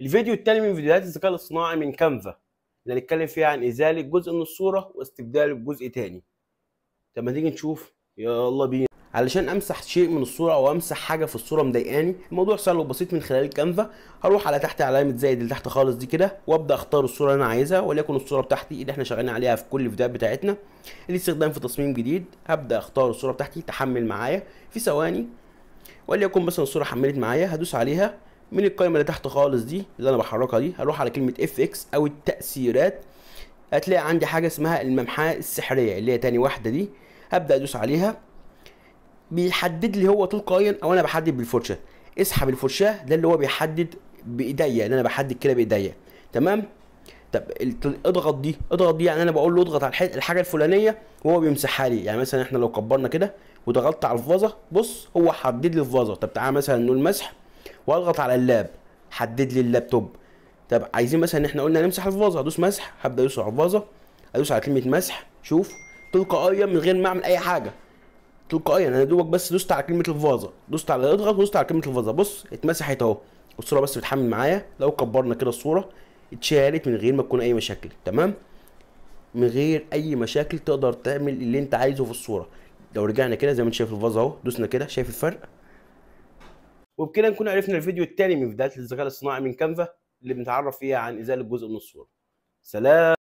الفيديو التاني من فيديوهات الذكاء الاصطناعي من كانفا اللي هنتكلم فيها عن ازاله جزء من الصوره واستبداله بجزء تاني. طب ما تيجي نشوف، يلا بينا. علشان امسح شيء من الصوره او امسح حاجه في الصوره مضايقاني، الموضوع سهل وبسيط من خلال كانفا. هروح على تحت علامه زائد اللي تحت خالص دي كده، وابدا اختار الصوره اللي انا عايزها، وليكن الصوره بتاعتي اللي احنا شغالين عليها في كل الفيديوهات بتاعتنا الاستخدام في تصميم جديد. هبدا اختار الصوره بتاعتي تحمل معايا في ثواني، وليكن مثلا الصوره حملت معايا، هدوس عليها من القائمه اللي تحت خالص دي اللي انا بحركها دي، هروح على كلمه اف اكس او التاثيرات. هتلاقي عندي حاجه اسمها الممحاه السحريه اللي هي تاني واحده دي، هبدا ادوس عليها. بيحدد لي هو تلقائيا او انا بحدد بالفرشه. اسحب الفرشاه، ده اللي هو بيحدد بايديا، اللي انا بحدد كده بايديا. تمام. طب اضغط دي يعني انا بقول له اضغط على الحاجه الفلانيه وهو بيمسحها لي. يعني مثلا احنا لو كبرنا كده وضغطت على الفازه، بص هو حدد لي الفازه. طب تعالى مثلا نقول مسح واضغط على اللاب، حدد لي اللابتوب. طب عايزين مثلا ان احنا قلنا نمسح الفازه، ادوس مسح، هبدا ادوس على الفازه، ادوس على كلمه مسح، شوف تلقائيا من غير ما اعمل اي حاجه. تلقائيا انا دوبك بس دوست على كلمه الفازه، دوست على اضغط ودوست على كلمه الفازه، بص اتمسحت اهو. الصوره بس بتحمل معايا. لو كبرنا كده الصوره اتشالت من غير ما تكون اي مشاكل. تمام. من غير اي مشاكل تقدر تعمل اللي انت عايزه في الصوره. لو رجعنا كده زي ما انت شايف الفازه اهو، دوسنا كده، شايف الفرق؟ وبكده نكون عرفنا الفيديو التاني من فيديوهات الذكاء الاصطناعي من كانفا اللي بنتعرف فيها عن ازاله جزء من الصوره. سلام.